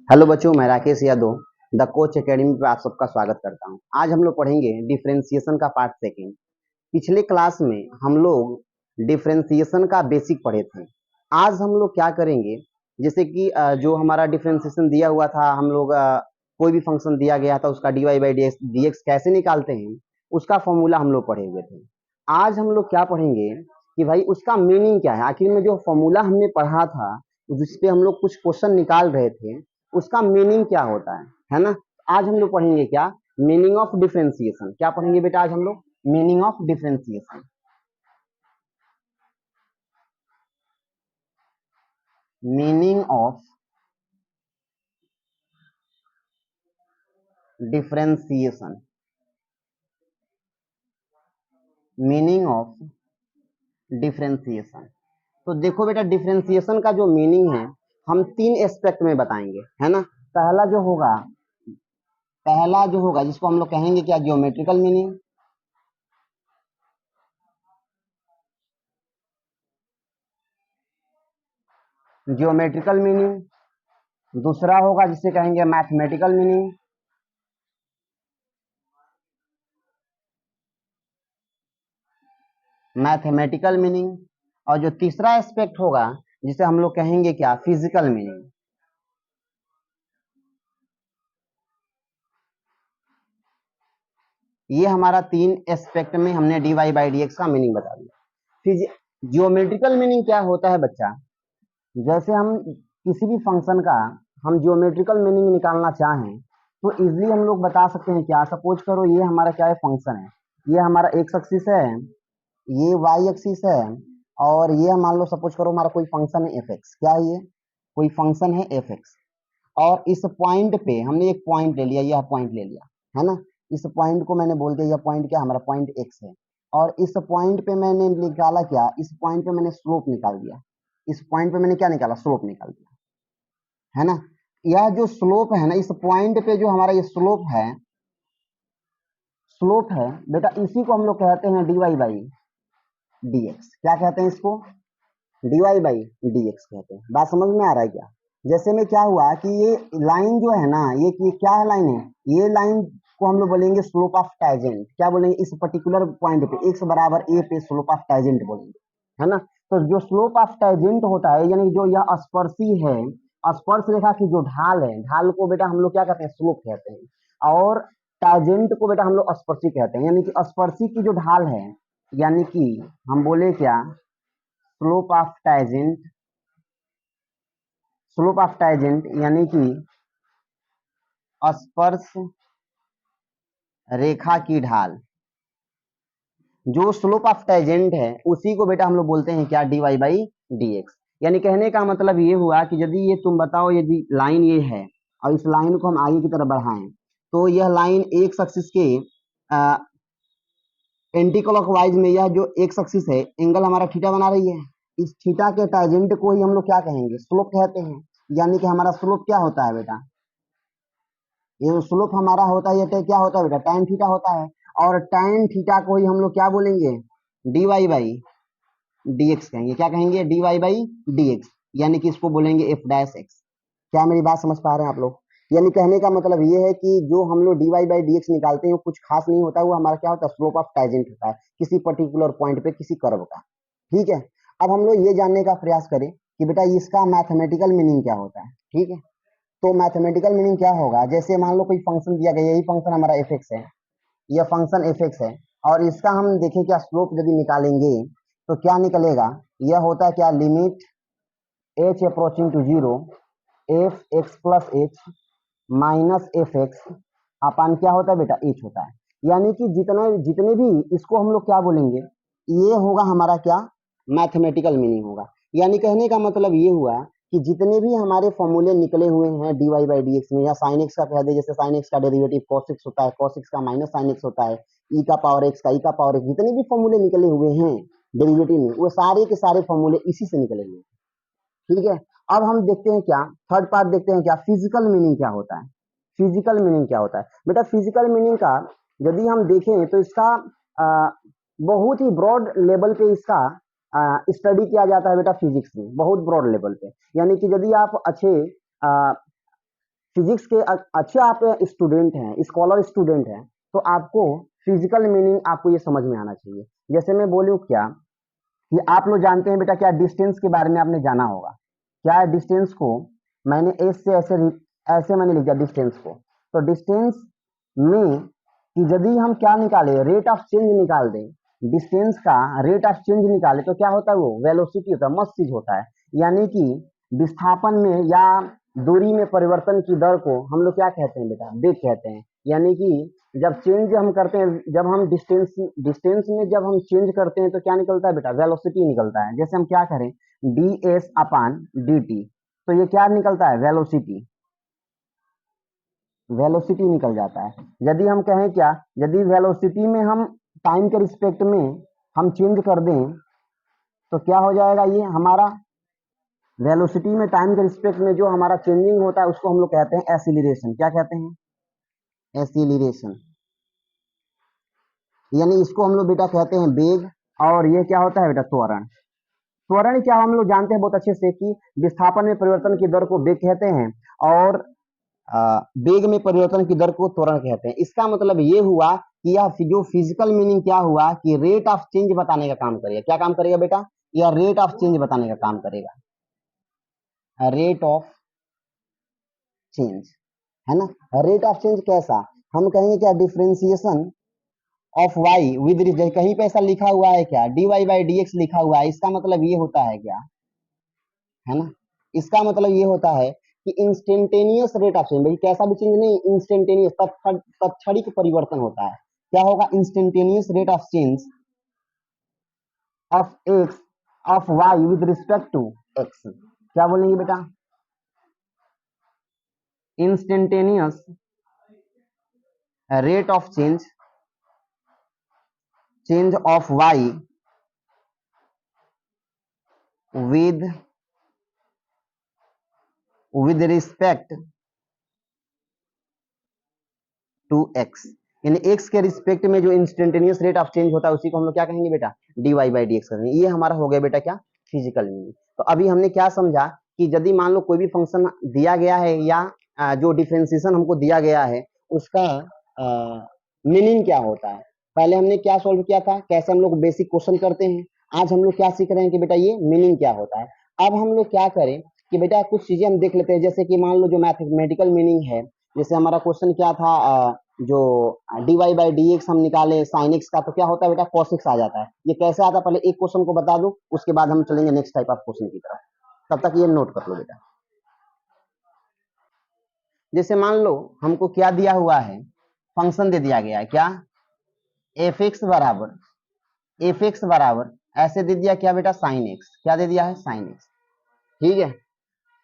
Hello बच्चों, मैं Rakesh Yadav the coach academy पे आप सबका स्वागत करता हूं। आज हम लोग पढ़ेंगे डिफरेंशिएशन का पार्ट सेकेंड। पिछले क्लास में हम लोग डिफरेंशिएशन का बेसिक पढ़े थे। आज हम लोग क्या करेंगे, जैसे कि जो हमारा डिफरेंशिएशन दिया हुआ था, हम लोग कोई भी फंक्शन दिया गया था उसका dy बाई डी एक्स कैसे निकालते हैं उसका फॉर्मूला हम लोग पढ़े हुए थे। आज हम लोग क्या पढ़ेंगे कि भाई उसका मीनिंग क्या है। आखिर में जो फॉर्मूला हमने पढ़ा था जिसपे हम लोग कुछ क्वेश्चन निकाल रहे थे, उसका मीनिंग क्या होता है ना। आज हम लोग पढ़ेंगे क्या, मीनिंग ऑफ डिफरेंशिएशन। क्या पढ़ेंगे बेटा आज हम लोग? Meaning of differentiation. Meaning of differentiation. Meaning of differentiation. तो देखो बेटा, डिफरेंशिएशन का जो मीनिंग है हम तीन एस्पेक्ट में बताएंगे, है ना। पहला जो होगा जिसको हम लोग कहेंगे क्या, ज्योमेट्रिकल मीनिंग। Geometrical meaning. दूसरा होगा जिसे कहेंगे मैथमेटिकल मीनिंग। Mathematical meaning. और जो तीसरा एस्पेक्ट होगा जिसे हम लोग कहेंगे क्या, फिजिकल मीनिंग। ये हमारा तीन एस्पेक्ट में हमने dy बाई डी एक्स का मीनिंग बता दिया। फिर जियोमेट्रिकल मीनिंग क्या होता है बच्चा, जैसे हम किसी भी फंक्शन का हम जियोमेट्रिकल मीनिंग निकालना चाहें तो इजीली हम लोग बता सकते हैं। क्या, सपोज करो ये हमारा क्या है, फंक्शन है। ये हमारा एक्स एक्सिस है, ये वाई एक्सिस है, और ये मान लो सपोज करो हमारा कोई फंक्शन है एफ एक्स। क्या है ये? कोई फंक्शन है एफ एक्स। और इस पॉइंट पे हमने एक पॉइंट ले लिया, यह पॉइंट ले लिया, है ना। इस पॉइंट को मैंने बोल दिया यह पॉइंट क्या, हमारा पॉइंट एक्स है। और इस पॉइंट पे मैंने निकाला क्या, इस पॉइंट पे मैंने स्लोप निकाल दिया। इस पॉइंट पे मैंने क्या निकाला, स्लोप निकाल दिया, है ना। यह जो स्लोप है ना, इस पॉइंट पे जो हमारा ये स्लोप है बेटा, इसी को हम लोग कहते हैं dy बाई डी एक्स। क्या कहते हैं इसको? dy बाई डी एक्स कहते हैं। बात समझ में आ रहा है क्या? जैसे में क्या हुआ कि ये लाइन जो है ना, ये क्या है, लाइन है। ये लाइन को हम लोग बोलेंगे स्लोप ऑफ टैजेंट। क्या बोलेंगे? इस पर्टिकुलर पॉइंट पे x बराबर a पे स्लोप ऑफ टैजेंट बोलेंगे, है ना। तो जो स्लोप ऑफ टैजेंट होता है, यानी जो यह स्पर्शी है, स्पर्श रेखा की जो ढाल है, ढाल को बेटा हम लोग क्या कहते हैं, स्लोप कहते हैं। और टैजेंट को बेटा हम लोग स्पर्शी कहते हैं। यानी कि स्पर्शी की जो ढाल है, यानी कि हम बोले क्या, स्लोप ऑफ टैजेंट। स्लोप ऑफ टैजेंट यानी कि स्पर्श रेखा की ढाल। जो स्लोप ऑफ टैजेंट है उसी को बेटा हम लोग बोलते हैं क्या, dy बाई डी एक्स। यानी कहने का मतलब ये हुआ कि यदि ये तुम बताओ, यदि लाइन ये है और इस लाइन को हम आगे की तरफ बढ़ाएं तो यह लाइन एक्स एक्सिस के एंटी क्लॉकवाइज में, यह जो एक्स एक्सिस है एंगल हमारा थीटा बना रही है। इस थीटा के टैजेंट को ही हम लोग क्या कहेंगे, स्लोप कहते हैं। यानी कि हमारा स्लोप क्या होता है बेटा, ये जो स्लोप हमारा होता है ये क्या होता है बेटा, tan थीटा होता है। और tan थीटा को ही हम लोग क्या बोलेंगे, dy बाई डी एक्स कहेंगे। क्या कहेंगे, dy बाई डी एक्स। यानी कि इसको बोलेंगे एफ डैश एक्स। क्या मेरी बात समझ पा रहे हैं आप लोग? यानी कहने का मतलब ये है कि जो हम लोग dy बाई डी एक्स निकालते हैं वो कुछ खास नहीं होता है, वो हमारा क्या होता है, स्लोप ऑफ टैजेंट होता है किसी पर्टिकुलर पॉइंट पे किसी कर्व का। ठीक है। अब हम लोग ये जानने का प्रयास करें कि बेटा इसका मैथमेटिकल मीनिंग क्या होता है। ठीक है। तो मैथमेटिकल मीनिंग क्या होगा, जैसे मान लो कोई फंक्शन दिया गया, यही फंक्शन हमारा एफ एक्स है, यह फंक्शन एफ एक्स है। और इसका हम देखें क्या, स्लोप यदि निकालेंगे तो क्या निकलेगा, यह होता है क्या, limit h approaching to zero F x plus H minus F x upon क्या होता है बेटा, एच होता है। यानी कि जितने जितने भी इसको हम लोग क्या बोलेंगे, ये होगा हमारा क्या, मैथमेटिकल मीनिंग होगा। यानी कहने का मतलब ये हुआ कि जितने भी हमारे फॉर्मूले निकले हुए हैं dy बाई डी एक्स में, या साइन एक्स का कह दे, जैसे साइन एक्स का डेरिवेटिव cos x होता है, cos x का माइनस साइन एक्स होता है, e का पावर x का e का पावर x, जितने भी फॉर्मूले निकले हुए हैं डेरिवेटिव में, वो सारे के सारे फॉर्मूले इसी से निकले हुए हैं। ठीक है। अब हम देखते हैं क्या, थर्ड पार्ट देखते हैं क्या, फिजिकल मीनिंग क्या होता है। फिजिकल मीनिंग क्या होता है बेटा, फिजिकल मीनिंग का यदि हम देखें तो इसका आ, बहुत ही ब्रॉड लेवल पे इसका स्टडी किया जाता है बेटा फिजिक्स में, बहुत ब्रॉड लेवल पे। यानी कि यदि आप अच्छे फिजिक्स के अच्छे आप स्टूडेंट हैं, स्कॉलर स्टूडेंट हैं, तो आपको फिजिकल मीनिंग आपको ये समझ में आना चाहिए। जैसे मैं बोलूँ क्या कि आप लोग जानते हैं बेटा क्या, डिस्टेंस के बारे में आपने जाना होगा। क्या है डिस्टेंस को मैंने एस से ऐसे मैंने लिखा डिस्टेंस को। तो डिस्टेंस में कि यदि हम क्या निकाले, रेट ऑफ चेंज निकाल दें, डिस्टेंस का रेट ऑफ चेंज निकाले तो क्या होता है, वो वेलोसिटी होता है, मस्त चीज होता है। यानी कि विस्थापन में या दूरी में परिवर्तन की दर को हम लोग क्या कहते हैं बेटा, वेग कहते हैं। यानी कि जब चेंज हम करते हैं, जब हम डिस्टेंस में जब हम चेंज करते हैं तो क्या निकलता है बेटा, वेलोसिटी निकलता है। जैसे हम क्या करें, डी एस अपान डी टी, तो ये क्या निकलता है, वेलोसिटी, वेलोसिटी निकल जाता है। यदि हम कहें क्या, यदि वेलोसिटी में हम टाइम के रिस्पेक्ट में हम चेंज कर दें तो क्या हो जाएगा, ये हमारा वेलोसिटी में टाइम के रिस्पेक्ट में जो हमारा चेंजिंग होता है उसको हम लोग कहते हैं एसिलरेशन। क्या कहते हैं, एसिलरेशन। यानी इसको हम लोग बेटा कहते हैं वेग, और ये क्या होता है बेटा, त्वरण। त्वरण क्या हम लोग जानते हैं बहुत अच्छे से कि विस्थापन में परिवर्तन की दर को वेग कहते हैं, और वेग में परिवर्तन की दर को त्वरण कहते हैं। इसका मतलब ये हुआ कि यह जो फिजिकल मीनिंग क्या हुआ कि रेट ऑफ चेंज बताने का काम करेगा। क्या काम करेगा बेटा, यह रेट ऑफ चेंज बताने का काम करेगा, रेट ऑफ चेंज, है ना। रेट ऑफ चेंज कैसा, हम कहेंगे क्या, डिफरेंशिएशन ऑफ वाई विद, कहीं पे ऐसा लिखा हुआ है क्या, D Y by D X लिखा हुआ है, इसका मतलब ये होता है क्या, है ना। इसका मतलब ये होता है कि इंस्टेंटेनियस रेट ऑफ चेंज, भाई कैसा भी चेंज नहीं, इंस्टेंटेनियस तत्क्षणिक परिवर्तन होता है। क्या होगा, instantaneous rate of change of X of Y with respect to X. क्या बोलेंगे बेटा, instantaneous rate of change of Y with respect to X. यानी एक्स के रिस्पेक्ट में जो इंस्टेंटेनियस रेट ऑफ चेंज होता है उसी को हम लोग क्या कहेंगे बेटा, D Y by D X करेंगे। ये हमारा हो गया बेटा क्या, फिजिकल मीनिंग। तो अभी हमने क्या समझा कि यदि मान लो कोई भी फंक्शन दिया गया है या जो डिफरेंशिएशन हमको दिया गया है उसका मीनिंग क्या होता है। पहले हमने क्या सॉल्व किया था, कैसे हम लोग बेसिक क्वेश्चन करते हैं। आज हम लोग क्या सीख रहे हैं कि बेटा ये मीनिंग क्या होता है। अब हम लोग क्या करें कि बेटा कुछ चीजें हम देख लेते हैं, जैसे कि मान लो जो मैथमेटिकल मीनिंग है, जैसे हमारा क्वेश्चन क्या था, जो D Y by D X हम निकाले साइन एक्स का, तो क्या होता है बेटा, कॉस एक्स आ जाता है। ये कैसे आता है, पहले एक क्वेश्चन को बता दूं, उसके बाद हम चलेंगे नेक्स्ट टाइप ऑफ क्वेश्चन की तरफ। तब तक ये नोट कर लो बेटा। जैसे मान लो हमको क्या दिया हुआ है, फंक्शन दे दिया गया है, क्या, एफ एक्स बराबर ऐसे दे दिया क्या बेटा, साइन एक्स। क्या दे दिया है, साइन एक्स। ठीक है।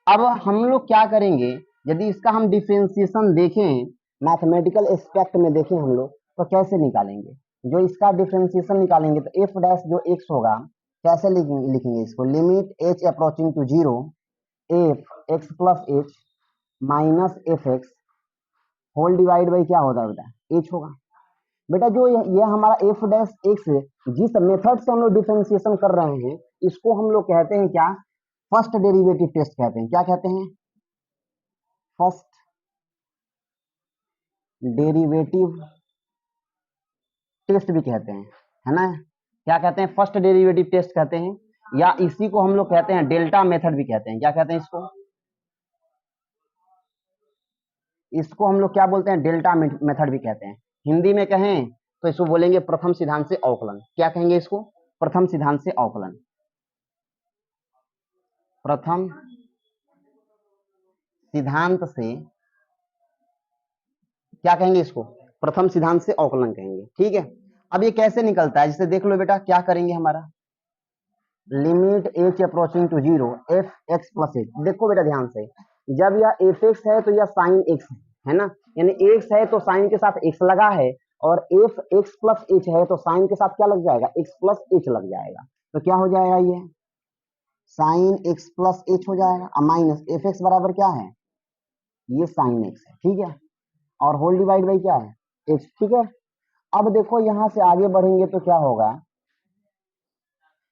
अब हम लोग क्या करेंगे, यदि इसका हम डिफरेंशिएशन देखें, मैथमेटिकल एस्पेक्ट में देखें हम लोग, तो कैसे निकालेंगे, जो इसका डिफरेंशिएशन निकालेंगे तो एफ डैश जो एक्स होगा, कैसे लिखेंगे इसको, limit H approaching to zero F x plus H minus F X whole divide by क्या होता है बेटा, एच होगा। बेटा जो ये हमारा एफ डैश एक्स जिस मेथड से हम लोग डिफरेंशिएशन कर रहे हैं इसको हम लोग कहते हैं क्या, फर्स्ट डेरिवेटिव टेस्ट कहते हैं। क्या कहते हैं, फर्स्ट डेरिवेटिव टेस्ट भी कहते हैं, है ना। क्या कहते हैं, फर्स्ट डेरिवेटिव टेस्ट कहते हैं, या इसी को हम लोग कहते हैं डेल्टा मेथड भी कहते हैं। क्या कहते हैं इसको, इसको हम लोग क्या बोलते हैं, डेल्टा मेथड भी कहते हैं। हिंदी में कहें तो इसको बोलेंगे प्रथम सिद्धांत से अवकलन। क्या कहेंगे इसको, प्रथम सिद्धांत से अवकलन, प्रथम सिद्धांत से क्या कहेंगे इसको, प्रथम सिद्धांत से अवकलन कहेंगे। ठीक है। अब ये कैसे निकलता है, जिसे देख लो बेटा, क्या करेंगे, हमारा limit H approaching to zero F x plus H. देखो बेटा ध्यान से, जब यह एफ एक्स है तो यह साइन एक्स है ना, यानी एक्स है तो साइन के साथ एक्स लगा है, और एफ एक्स प्लस एच है तो साइन के साथ क्या लग जाएगा, एक्स प्लस एच लग जाएगा। तो क्या हो जाएगा, ये साइन एक्स प्लस एच हो जाएगा, और माइनस एफ एक्स बराबर क्या है, ये साइन एक्स है। ठीक है, और होल डिवाइड बाई क्या है, एच। ठीक है। अब देखो यहां से आगे बढ़ेंगे तो क्या होगा,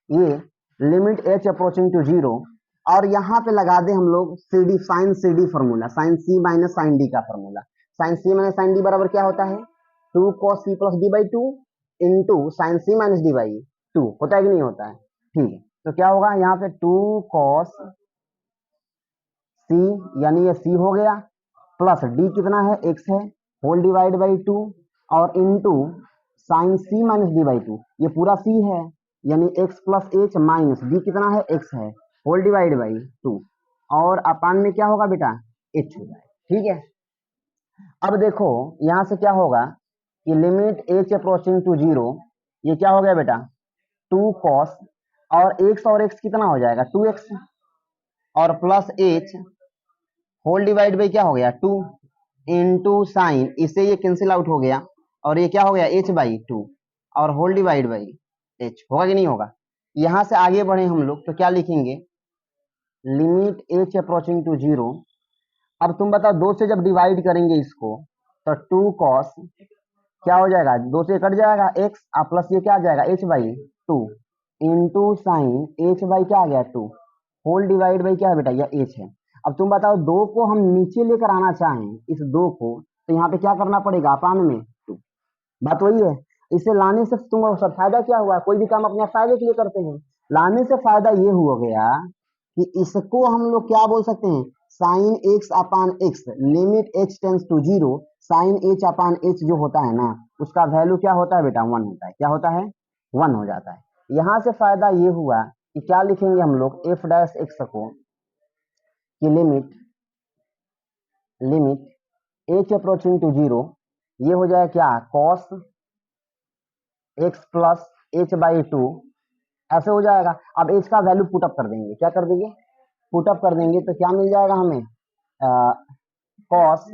ये limit H approaching to zero और यहाँ पे लगा दे हम लोग c d, sine c d formula, sine c minus sine d का formula. Sine c minus sine d बराबर क्या होता है, 2 cos c plus d by 2 into sine c minus d by 2, होता है कि नहीं होता है? ठीक है, तो क्या होगा यहाँ पे 2 cos c, यानी ये c हो गया, प्लस d कितना है, x है, होल डिवाइड बाई 2, और into sine c minus d by 2, ये पूरा c है, यानी x plus h minus d कितना है, x है, होल डिवाइड बाई 2, और अपान में क्या होगा बेटा, h हो जाए। ठीक है, अब देखो यहां से क्या होगा कि लिमिट h अप्रोचिंग टू 0, ये क्या हो गया बेटा, 2 cos, और x कितना हो जाएगा, 2x, और plus h whole divide by क्या हो गया, 2 इंटू साइन, इससे ये कैंसिल आउट हो गया, और ये क्या हो गया, h बाई 2, और होल डिवाइड बाई h, होगा कि नहीं होगा? यहां से आगे बढ़े हम लोग तो क्या लिखेंगे, लिमिट h अप्रोचिंग टू 0। अब तुम बताओ 2 से जब डिवाइड करेंगे इसको तो 2 cos क्या हो जाएगा, 2 से कट जाएगा x, प्लस ये क्या आ जाएगा, h by 2 into sign h by क्या आ गया 2, होल डिवाइड बाई क्या है बेटा, यह h है। अब तुम बताओ 2 को हम नीचे लेकर आना चाहें, इस 2 को, तो यहाँ पे क्या करना पड़ेगा, अपान में 2, बात वही है। इसे लाने से तुम सब फायदा क्या हुआ, कोई भी काम अपने फायदे के लिए करते हैं, लाने से फायदा ये हो गया कि इसको हम लोग क्या बोल सकते हैं, sine X upon X, limit h tends to 0, sine h upon h जो होता है ना, उसका वैल्यू क्या होता है बेटा, 1 होता है। क्या होता है, 1 हो जाता है। यहां से फायदा ये हुआ कि क्या लिखेंगे हम लोग, f डैश एक्स को कि लिमिट h अप्रोचिंग टू 0, ये हो जाए क्या, cos x plus h by 2, ऐसे हो जाएगा। अब h का वैल्यू पुटअप कर देंगे, क्या कर देंगे, पुटअप कर देंगे, तो क्या मिल जाएगा हमें, cos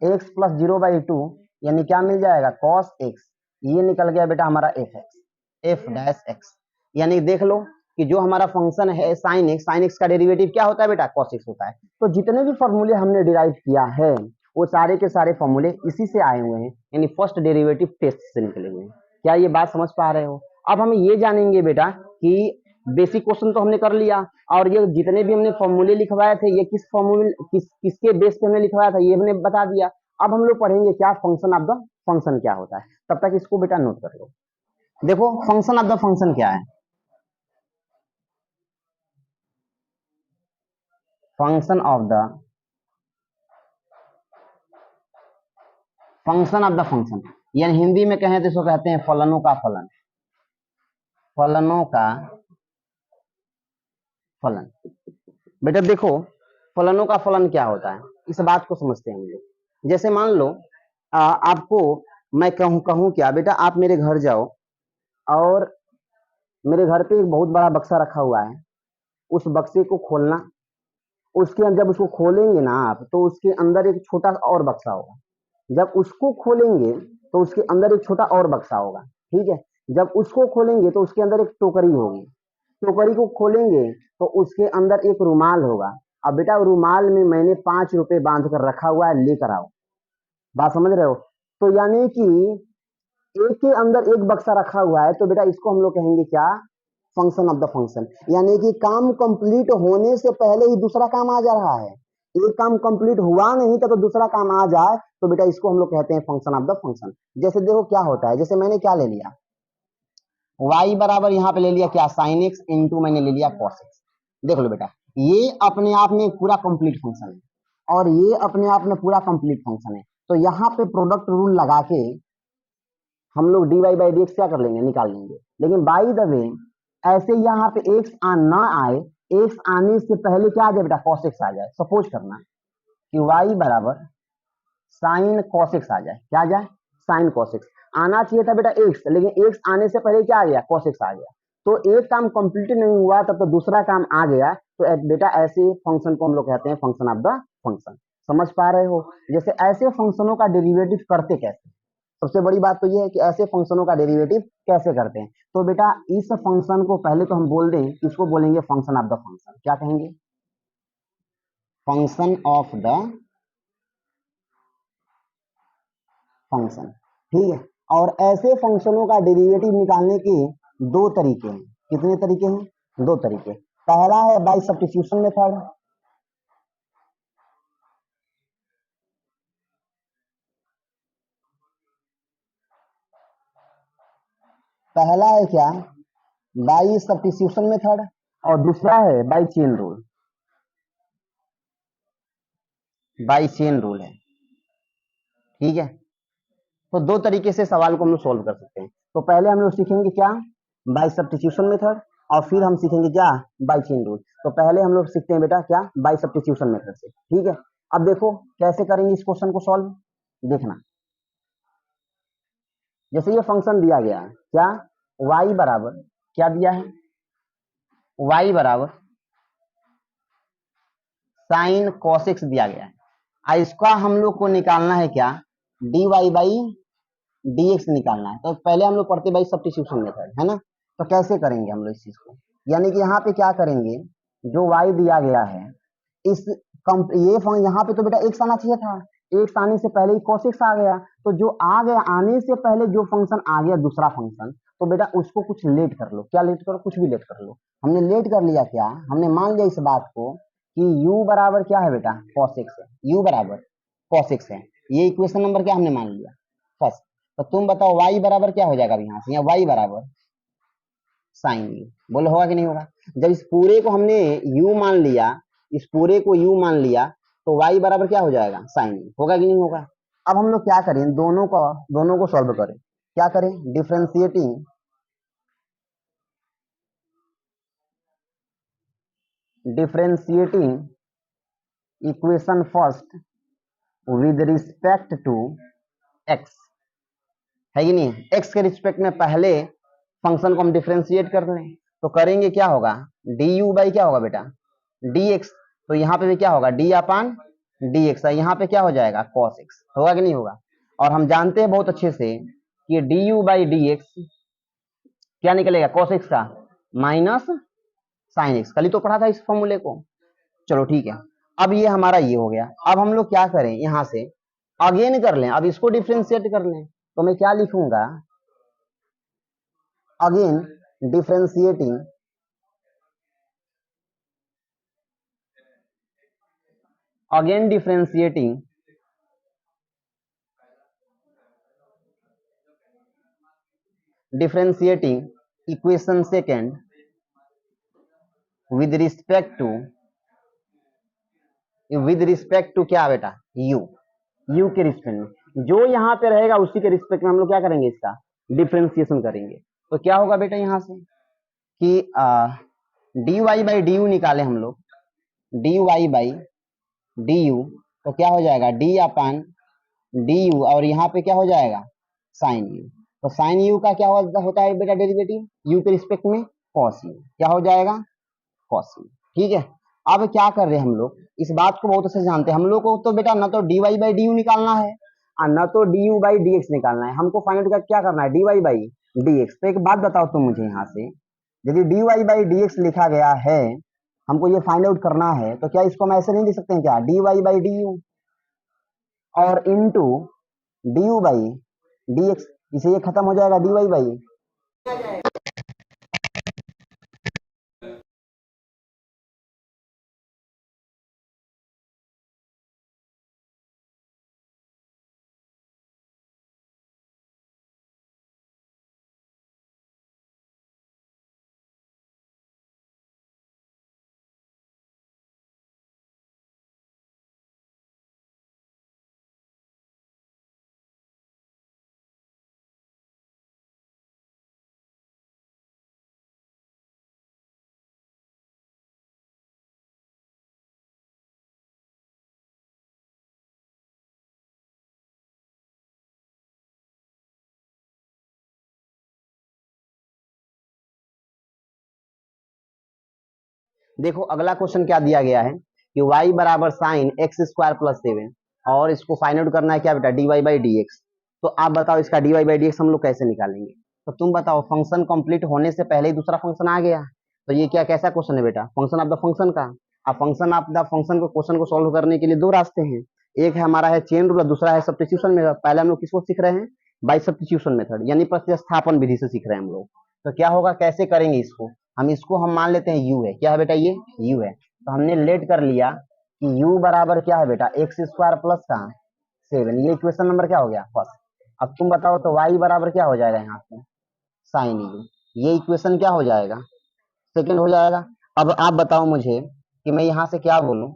x प्लस 0 बाई 2, यानी क्या मिल जाएगा, cos x, ये निकल गया बेटा हमारा f डैश x। यानी देख लो कि जो हमारा फंक्शन है साइन एक्स का डेरिवेटिव क्या होता है बेटा, cos x होता है। तो जितने भी फॉर्मूले हमने डिराइव किया है वो सारे के सारे फॉर्मूले इसी से आए हुए हैं, यानी फर्स्ट डेरिवेटिव टेस्ट से निकले हुए हैं। क्या ये बात समझ पा रहे हो? अब हम ये जानेंगे बेटा कि बेसिक क्वेश्चन तो हमने कर लिया, और ये जितने भी हमने फॉर्मूले लिखवाए थे ये किस फॉर्मूले किसके बेस पे हमने लिखवाया था ये हमने बता दिया। अब हम लोग पढ़ेंगे क्या फंक्शन ऑफ द फंक्शन क्या होता है, तब तक इसको बेटा नोट कर लो। देखो फंक्शन ऑफ द फंक्शन क्या है, फंक्शन ऑफ द फंक्शन, यानी हिंदी में कहें तो इसको कहते हैं फलनों का फलन, फलनों का फलन। बेटा देखो फलनों का फलन क्या होता है, इस बात को समझते हैं हम लोग। जैसे मान लो आपको मैं कहूं क्या बेटा, आप मेरे घर जाओ और मेरे घर पे एक बहुत बड़ा बक्सा रखा हुआ है, उस बक्से को खोलना, उसके अंदर जब उसको खोलेंगे ना आप तो उसके अंदर एक छोटा और बक्सा होगा, जब उसको खोलेंगे तो उसके अंदर एक छोटा और बक्सा होगा, ठीक है। जब उसको खोलेंगे तो उसके अंदर एक टोकरी होगी, टोकरी को खोलेंगे तो उसके अंदर एक रुमाल होगा। अब बेटा रुमाल में मैंने 5 रुपए बांध कर रखा हुआ है, लेकर आओ, बात समझ रहे हो? तो यानी कि एक के अंदर एक बक्सा रखा हुआ है, तो बेटा इसको हम लोग कहेंगे क्या, फंक्शन ऑफ द फंक्शन। यानी कि काम कंप्लीट होने से पहले ही दूसरा काम आ जा रहा है, एक काम कंप्लीट हुआ नहीं था तो दूसरा काम आ जाए, तो बेटा इसको हम लोग कहते हैं फंक्शन ऑफ द फंक्शन। जैसे देखो क्या होता है, जैसे मैंने क्या ले लिया, y बराबर यहाँ पे ले लिया क्या, साइन एक्स इंटू मैंने ले लिया कॉस एक्स। देख लो बेटा ये अपने आप में पूरा कंप्लीट फंक्शन है और ये अपने आप में पूरा कंप्लीट फंक्शन है। तो यहाँ पे प्रोडक्ट रूल लगा के हम लोग D Y by D X क्या कर लेंगे, निकाल लेंगे। लेकिन बाई द वे ऐसे यहाँ पे एक्स ना आए, एक्स आने से पहले क्या आ जाए बेटा, कॉस एक्स आ जाए। सपोज करना कि y बराबर साइन कॉस एक्स आ जाए, क्या आ जाए, साइन कॉस एक्स। आना चाहिए था बेटा एक्स, लेकिन एक्स आने से पहले क्या आ गया, कॉस एक्स आ गया। तो एक काम कंप्लीट नहीं हुआ तब तो दूसरा काम आ गया, तो बेटा ऐसे फंक्शन को हम लोग कहते हैं फंक्शन ऑफ द फंक्शन। समझ पा रहे हो? जैसे ऐसे फंक्शनों का डेरिवेटिव करते कैसे, सबसे बड़ी बात तो ये है कि ऐसे फंक्शनों का डेरिवेटिव कैसे करते हैं। तो बेटा इस फंक्शन को पहले तो हम बोल दें, इसको बोलेंगे फंक्शन ऑफ द फंक्शन। क्या कहेंगे, फंक्शन ऑफ द फंक्शन, ठीक है। और ऐसे फंक्शनों का डेरिवेटिव निकालने के दो तरीके हैं। कितने तरीके हैं, दो तरीके। पहला है बाई सब्स्टिट्यूशन मेथड, पहला है क्या, बाई सब्स्टिट्यूशन मेथड, और दूसरा है by chain rule, by chain rule है। ठीक है, तो दो तरीके से सवाल को हम लोग सोल्व कर सकते हैं। तो पहले हम लोग सीखेंगे क्या, बाई सब्स्टिट्यूशन मेथड, और फिर हम सीखेंगे क्या, बाई चेन रूल। तो पहले हम लोग सीखते हैं बेटा क्या, बाई सब्स्टिट्यूशन मेथड से। ठीक है, अब देखो कैसे करेंगे इस क्वेश्चन को सॉल्व, देखना। जैसे ये फंक्शन दिया गया है क्या, y बराबर क्या दिया है, y बराबर साइन कॉस एक्स दिया गया है। इसका हम लोग को निकालना है क्या, dy बाई dx निकालना है। तो पहले हम लोग पढ़ते भाई सब्स्टिट्यूशन मेथड, है ना। तो कैसे करेंगे हम लोग इस चीज को, यानी कि यहाँ पे क्या करेंगे, जो y दिया गया है, इस ये यहाँ पे तो बेटा x आना चाहिए था, x आने से पहले ही cos x आ गया, तो जो आ गया आने से पहले जो फंक्शन आ गया दूसरा फंक्शन, तो बेटा उसको कुछ लेट कर लो। क्या लेट करो, कुछ भी लेट कर लो। हमने लेट कर लिया क्या, हमने मान लिया इस बात को कि u बराबर क्या है बेटा, cos x है, u बराबर cos x है। ये इक्वेशन नंबर क्या हमने मान लिया, फर्स्ट। तो तुम बताओ y बराबर क्या हो जाएगा यहाँ से, यहाँ y बराबर साइन यू, बोलो होगा कि नहीं होगा। जब इस पूरे को हमने u मान लिया, इस पूरे को u मान लिया, तो y बराबर क्या हो जाएगा, साइन यू, होगा कि नहीं होगा। अब हम लोग क्या करें, दोनों को सॉल्व करें। क्या करें, differentiating equation first with respect to x, है कि नहीं, x के रिस्पेक्ट में पहले फंक्शन को हम डिफरेंशिएट कर लें। तो करेंगे क्या होगा, du बाई क्या होगा बेटा, dx। तो यहाँ पे भी क्या होगा, d अपान dx, यहाँ पे क्या हो जाएगा, cos x, होगा कि नहीं होगा। और हम जानते हैं बहुत अच्छे से कि du बाई dx क्या निकलेगा, cos x का माइनस साइन एक्स, कल ही तो पढ़ा था इस फॉर्मूले को। चलो ठीक है, अब ये हमारा ये हो गया। अब हम लोग क्या करें, यहां से अगेन कर लें, अब इसको डिफ्रेंशिएट कर लें। तो मैं क्या लिखूंगा, again differentiating again differentiating differentiating equation second with respect to क्या बेटा, u के रिस्पेक्ट में, जो यहाँ पे रहेगा उसी के रिस्पेक्ट में हम लोग क्या करेंगे, इसका डिफ्रेंशिएशन करेंगे। तो क्या होगा बेटा यहाँ से कि dy बाई डी निकाले हम लोग, dy बाई du, तो क्या हो जाएगा d अपान du, और यहाँ पे क्या हो जाएगा, साइन u। तो साइन u का क्या होता है बेटा, डेरिवेटिव u के रिस्पेक्ट में cos u, क्या हो जाएगा, cos u। ठीक है, अब क्या कर रहे हैं हम लोग, इस बात को बहुत अच्छे से जानते हैं हम लोग को। तो बेटा ना तो dy बाई डी निकालना है और ना तो du बाई dx निकालना है, हमको फाइंड आउट क्या करना है, dy बाई dx। तो एक बात बताओ तुम मुझे, यहाँ से यदि dy बाई dx लिखा गया है, हमको ये फाइंड आउट करना है, तो क्या इसको हम ऐसे नहीं लिख सकते हैं क्या, dy बाई du और इनटू du बाई dx, इसे ये खत्म हो जाएगा dy बाई। देखो अगला क्वेश्चन क्या दिया गया है कि y बराबर साइन एक्स स्क्वायर प्लस 7, और इसको फाइंड आउट करना है क्या बेटा, dy बाई डी एक्स। तो आप बताओ इसका dy बाई डी एक्स हम लोग कैसे निकालेंगे। तो तुम बताओ, फंक्शन कंप्लीट होने से पहले ही दूसरा फंक्शन आ गया, तो ये क्या कैसा क्वेश्चन है बेटा, फंक्शन ऑफ द फंक्शन का। अब फंक्शन ऑफ द फंक्शन को क्वेश्चन को सोल्व करने के लिए दो रास्ते हैं, एक है हमारा है चेन रूल, दूसरा है सब्स्टिट्यूशन मेथड। पहले हम लोग किसको सीख रहे हैं, बाई सब्स्टिट्यूशन मेथड, यानी प्रतिस्थापन विधि से सीख रहे हैं हम लोग। तो क्या होगा, कैसे करेंगे इसको, हम इसको हम मान लेते हैं u है, क्या है बेटा ये u है। तो हमने लेट कर लिया कि u बराबर क्या है बेटा एक्स स्क्वायर प्लस का 7, ये इक्वेशन नंबर क्या हो गया फर्स्ट। अब तुम बताओ तो y बराबर क्या हो जाएगा यहाँ पे साइन u, ये इक्वेशन क्या हो जाएगा सेकंड हो जाएगा। अब आप बताओ मुझे कि मैं यहाँ से क्या बोलूं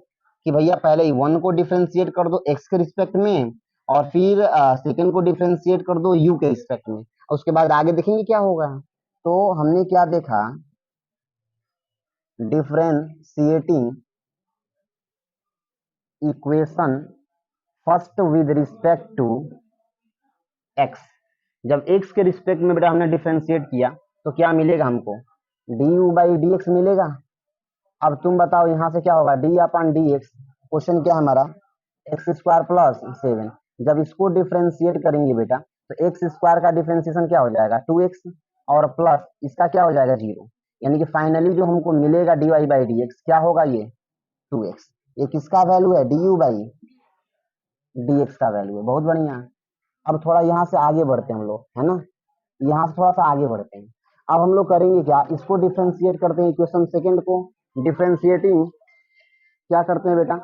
कि भैया पहले ही वन को डिफरेंशिएट कर दो एक्स के रिस्पेक्ट में और फिर सेकंड को डिफरेंशिएट कर दो यू के रिस्पेक्ट में, और उसके बाद आगे देखेंगे क्या होगा। तो हमने क्या देखा, differentiating equation first with respect to X. जब एक्स के रिस्पेक्ट में बेटा हमने डिफरेंशिएट किया तो क्या मिलेगा हमको D U by D X मिलेगा। अब तुम बताओ यहाँ से क्या होगा D upon D X, question क्या है हमारा एक्स स्क्वायर प्लस 7। जब इसको डिफरेंशिएट करेंगे बेटा तो एक्स स्क्वायर का डिफरेंशिएशन क्या हो जाएगा 2x और प्लस इसका क्या हो जाएगा 0, यानी कि फाइनली जो हमको मिलेगा D Y by D X क्या होगा ये 2x। ये किसका वैल्यू है D U by D X का वैल्यू है। बहुत बढ़िया। अब थोड़ा यहाँ से आगे बढ़ते हैं हम लोग, है ना, यहाँ से थोड़ा सा आगे बढ़ते हैं। अब हम लोग करेंगे क्या, इसको डिफरेंशिएट करते हैं इक्वेशन सेकंड को, डिफरेंशिएटिंग क्या करते हैं बेटा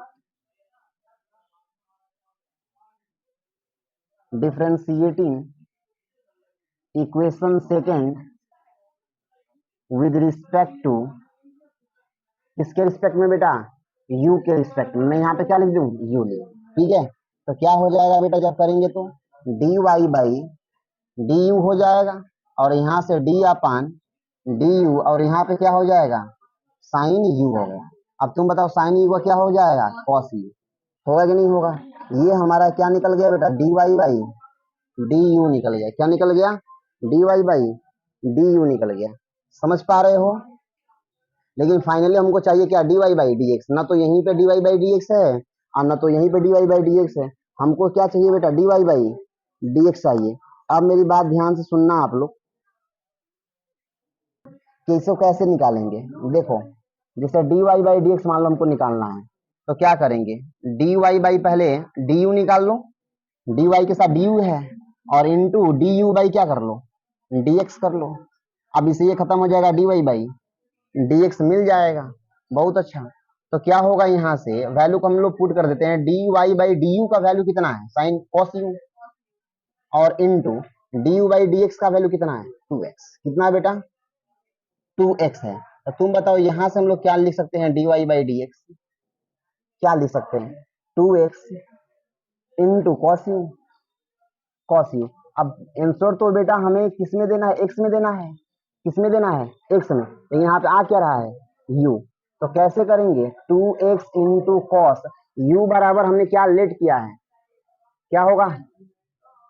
differentiating equation second with respect to किसके रिस्पेक्ट में बेटा u के रिस्पेक्ट में। मैं यहाँ पे क्या लिख दूं u लिख, ठीक है। तो क्या हो जाएगा बेटा जब करेंगे तो dy बाई du हो जाएगा और यहाँ से d अपान du और यहाँ पे क्या हो जाएगा साइन u हो गया। अब तुम बताओ साइन u का क्या हो जाएगा cos u, होगा कि नहीं होगा। ये हमारा क्या निकल गया बेटा dy बाई du निकल गया, क्या निकल गया dy बाई du निकल गया, समझ पा रहे हो। लेकिन फाइनली हमको चाहिए क्या dy बाई डी एक्स, ना तो यहीं पे dy बाई डी एक्स है और ना तो यहीं पे dy बाई डी एक्स है। हमको क्या चाहिए बेटा dy बाई डी एक्स चाहिए। अब मेरी बात ध्यान से सुनना आप लोग कि इसको कैसे निकालेंगे। देखो जैसे dy बाई डी एक्स मान लो हमको निकालना है तो क्या करेंगे dy बाई पहले du निकाल लो, dy के साथ du है और इंटू du बाई क्या कर लो dx कर लो। अब इसे ये खत्म हो जाएगा dy बाई dx मिल जाएगा। बहुत अच्छा। तो क्या होगा यहाँ से वैल्यू को हम लोग पुट कर देते हैं dy बाई du का वैल्यू कितना है साइन cos u और इंटू du बाई dx का वैल्यू कितना है 2x, कितना है बेटा 2x है। तो तुम बताओ यहाँ से हम लोग क्या लिख सकते हैं dy बाई dx, क्या लिख सकते हैं 2x इंटू cos u। अब आंसर तो बेटा हमें किस में देना है x में देना है, किस में देना है x में, तो यहाँ पे आ क्या रहा है u। तो कैसे करेंगे 2x इंटू कॉस u बराबर हमने क्या लेट किया है क्या होगा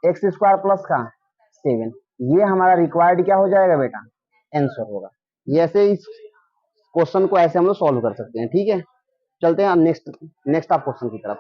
एक्स स्क्वायर प्लस का 7। ये हमारा रिक्वायर्ड क्या हो जाएगा बेटा आंसर होगा। ये ऐसे इस क्वेश्चन को ऐसे हम लोग सॉल्व कर सकते हैं, ठीक है। चलते हैं नेक्स्ट आप क्वेश्चन की तरफ।